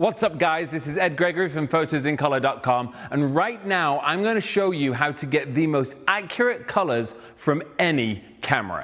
What's up guys, this is Gregory from photosincolor.com, and right now I'm going to show you how to get the most accurate colors from any camera.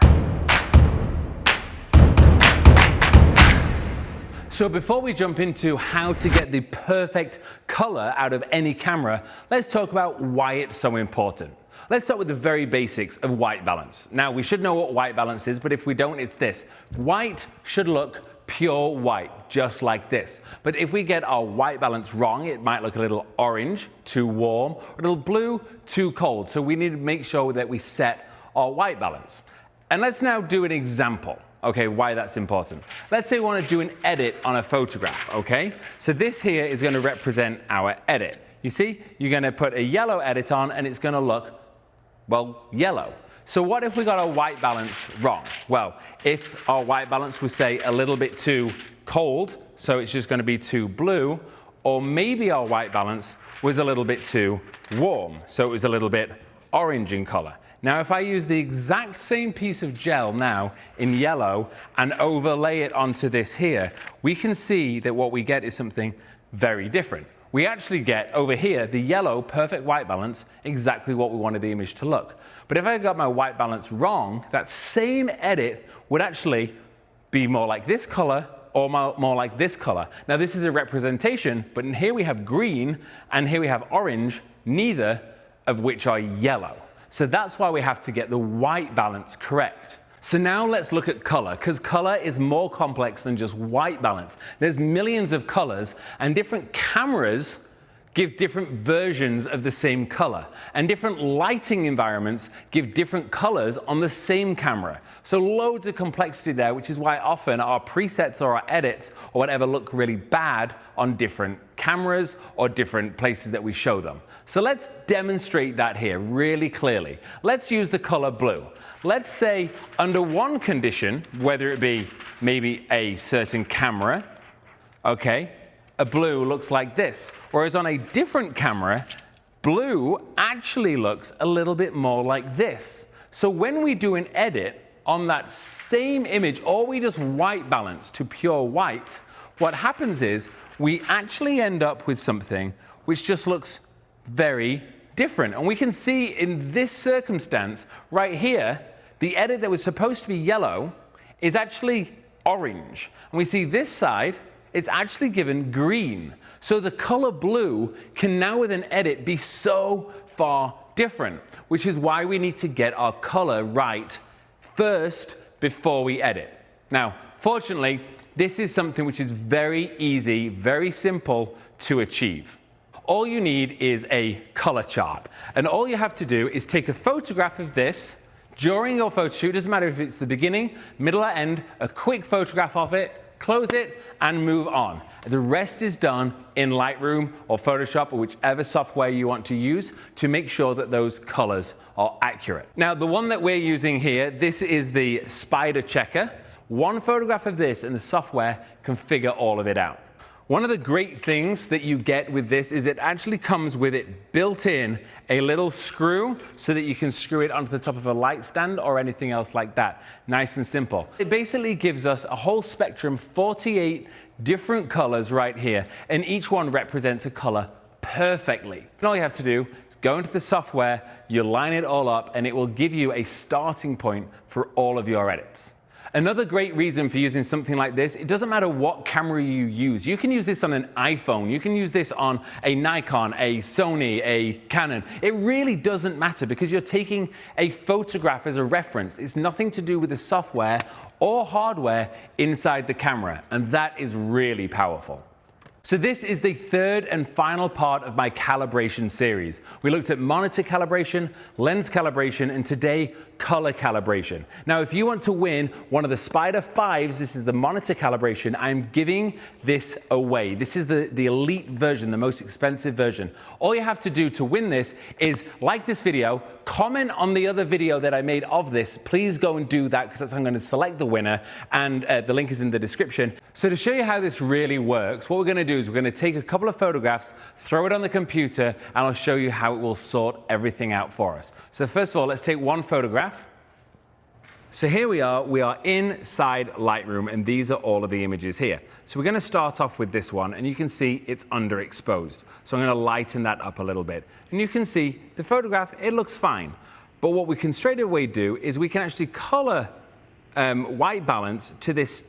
So before we jump into how to get the perfect color out of any camera, let's talk about why it's so important. Let's start with the very basics of white balance. Now we should know what white balance is, but if we don't, it's this. White should look pure white, just like this. But if we get our white balance wrong, it might look a little orange, too warm, or a little blue, too cold. So we need to make sure that we set our white balance. And let's now do an example, okay, why that's important. Let's say we want to do an edit on a photograph, okay? So this here is going to represent our edit. You see, you're going to put a yellow edit on and it's going to look, well, yellow. So what if we got our white balance wrong? Well, if our white balance was, say, a little bit too cold, so it's just going to be too blue, or maybe our white balance was a little bit too warm, so it was a little bit orange in color. Now, if I use the exact same piece of gel now in yellow and overlay it onto this here, we can see that what we get is something very different. We actually get over here the yellow perfect white balance, exactly what we wanted the image to look. But if I got my white balance wrong, that same edit would actually be more like this color or more like this color. Now this is a representation, but in here we have green and here we have orange, neither of which are yellow. So that's why we have to get the white balance correct. So now let's look at color, because color is more complex than just white balance. There's millions of colors, and different cameras give different versions of the same color, and different lighting environments give different colors on the same camera. So loads of complexity there, which is why often our presets or our edits or whatever look really bad on different cameras or different places that we show them. So let's demonstrate that here really clearly. Let's use the color blue. Let's say under one condition, whether it be maybe a certain camera, okay, a blue looks like this. Whereas on a different camera, blue actually looks a little bit more like this. So when we do an edit on that same image, or we just white balance to pure white, what happens is we actually end up with something which just looks very different. And we can see in this circumstance right here, the edit that was supposed to be yellow is actually orange. And we see this side, it's actually given green. So the color blue can now with an edit be so far different, which is why we need to get our color right first before we edit. Now, fortunately, this is something which is very easy, very simple to achieve. All you need is a color chart. And all you have to do is take a photograph of this during your photo shoot. Doesn't matter if it's the beginning, middle, or end, a quick photograph of it, close it, and move on. The rest is done in Lightroom or Photoshop or whichever software you want to use to make sure that those colors are accurate. Now, the one that we're using here, this is the SpyderCHECKER. One photograph of this and the software can figure all of it out. One of the great things that you get with this is it actually comes with it built in a little screw so that you can screw it onto the top of a light stand or anything else like that. Nice and simple. It basically gives us a whole spectrum, 48 different colors right here, and each one represents a color perfectly. And all you have to do is go into the software, you line it all up, and it will give you a starting point for all of your edits. Another great reason for using something like this, it doesn't matter what camera you use. You can use this on an iPhone, you can use this on a Nikon, a Sony, a Canon. It really doesn't matter because you're taking a photograph as a reference. It's nothing to do with the software or hardware inside the camera, and that is really powerful. So this is the third and final part of my calibration series. We looked at monitor calibration, lens calibration, and today, color calibration. Now, if you want to win one of the Spyder 5s, this is the monitor calibration, I'm giving this away. This is the elite version, the most expensive version. All you have to do to win this is like this video, comment on the other video that I made of this. Please go and do that because that's how I'm going to select the winner, and the link is in the description. So to show you how this really works, what we're going to do is we're going to take a couple of photographs, throw it on the computer, and I'll show you how it will sort everything out for us. So first of all, let's take one photograph. So here we are inside Lightroom, and these are all of the images here. So we're going to start off with this one, and you can see it's underexposed. So I'm going to lighten that up a little bit. And you can see the photograph, it looks fine. But what we can straight away do is we can actually color white balance to this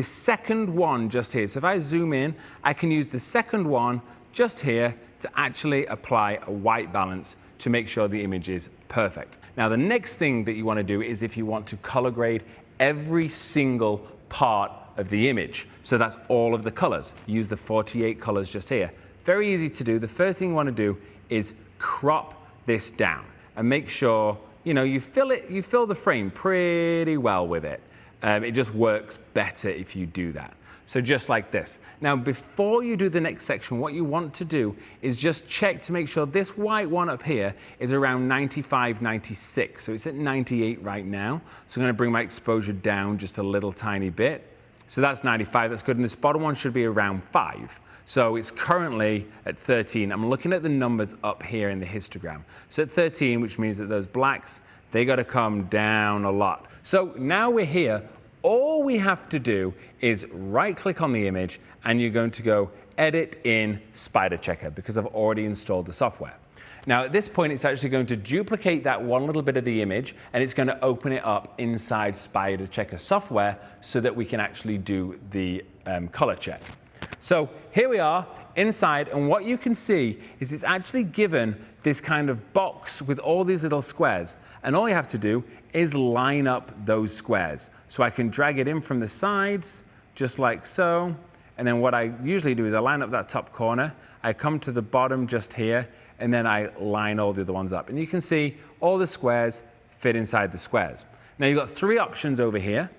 second one just here. So if I zoom in, I can use the second one just here to actually apply a white balance to make sure the image is perfect. Now the next thing that you want to do is if you want to color grade every single part of the image. So that's all of the colors. Use the 48 colors just here. Very easy to do. The first thing you want to do is crop this down and make sure you fill the frame pretty well with it. It just works better if you do that. So just like this. Now, before you do the next section, what you want to do is just check to make sure this white one up here is around 95, 96. So it's at 98 right now. So I'm going to bring my exposure down just a little tiny bit. So that's 95, that's good. And this bottom one should be around 5. So it's currently at 13. I'm looking at the numbers up here in the histogram. So at 13, which means that those blacks, they got to come down a lot. So now we're here. All we have to do is right-click on the image, and you're going to go Edit in SpyderCHECKER because I've already installed the software. Now at this point, it's actually going to duplicate that one little bit of the image, and it's going to open it up inside SpyderCHECKER software so that we can actually do the color check. So here we are inside, and what you can see is it's actually given this kind of box with all these little squares, and all you have to do is line up those squares. So I can drag it in from the sides, just like so, and then what I usually do is I line up that top corner, I come to the bottom just here, and then I line all the other ones up. And you can see all the squares fit inside the squares. Now you've got 3 options over here.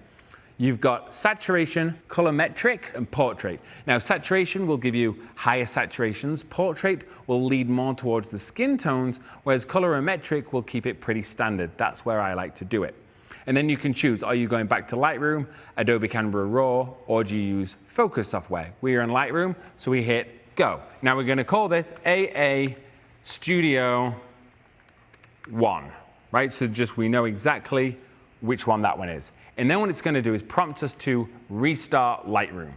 You've got saturation, colorimetric, and portrait. Now saturation will give you higher saturations. Portrait will lead more towards the skin tones, whereas colorimetric will keep it pretty standard. That's where I like to do it. And then you can choose, are you going back to Lightroom, Adobe Camera Raw, or do you use Focus software? We are in Lightroom, so we hit go. Now we're going to call this AA Studio 1, right? So just we know exactly which one that one is. And then what it's going to do is prompt us to restart Lightroom.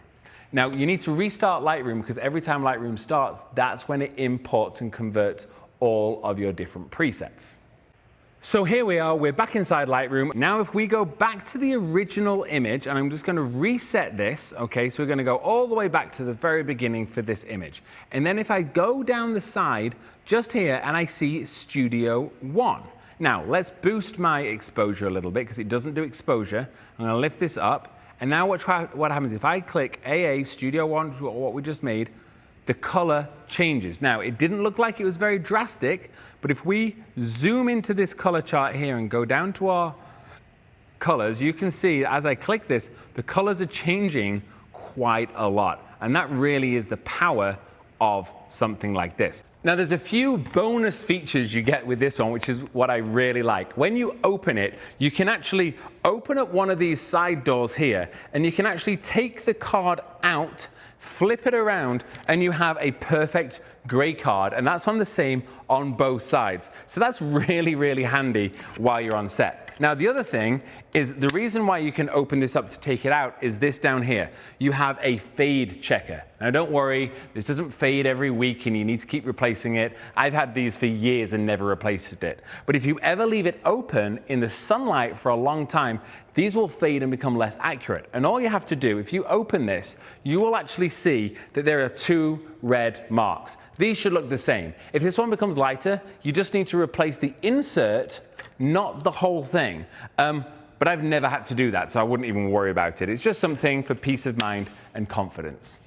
Now you need to restart Lightroom because every time Lightroom starts, that's when it imports and converts all of your different presets. So here we are, we're back inside Lightroom. Now if we go back to the original image, and I'm just going to reset this, okay, so we're going to go all the way back to the very beginning for this image. And then if I go down the side, just here, and I see Studio 1. Now let's boost my exposure a little bit because it doesn't do exposure. I'm going to lift this up, and now what happens if I click AA Studio 1, what we just made, the color changes. Now, it didn't look like it was very drastic, but if we zoom into this color chart here and go down to our colors, you can see as I click this, the colors are changing quite a lot. And that really is the power of something like this. Now, there's a few bonus features you get with this one, which is what I really like. When you open it, you can actually open up one of these side doors here, and you can actually take the card out, flip it around, and you have a perfect gray card, and that's on the same on both sides. So that's really, really handy while you're on set. Now, the other thing is the reason why you can open this up to take it out is this down here. You have a fade checker. Now, don't worry, this doesn't fade every week and you need to keep replacing it. I've had these for years and never replaced it. But if you ever leave it open in the sunlight for a long time, these will fade and become less accurate. And all you have to do, if you open this, you will actually see that there are 2 red marks. These should look the same. If this one becomes lighter, you just need to replace the insert, not the whole thing. But I've never had to do that, so I wouldn't even worry about it. It's just something for peace of mind and confidence.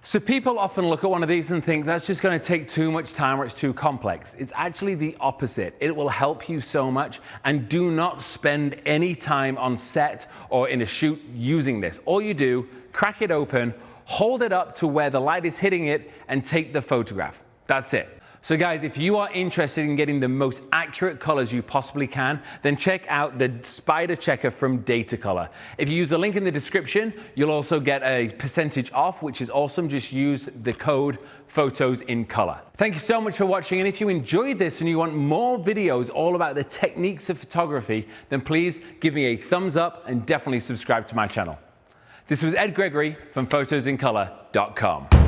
So people often look at one of these and think that's just going to take too much time or it's too complex. It's actually the opposite. It will help you so much, and do not spend any time on set or in a shoot using this. All you do, crack it open, hold it up to where the light is hitting it, and take the photograph. That's it. So guys, if you are interested in getting the most accurate colors you possibly can, then check out the SpyderCHECKER from Datacolor. If you use the link in the description, you'll also get a percentage off, which is awesome. Just use the code Photos in Color. Thank you so much for watching, and if you enjoyed this and you want more videos all about the techniques of photography, then please give me a thumbs up and definitely subscribe to my channel. This was Gregory from photosincolor.com.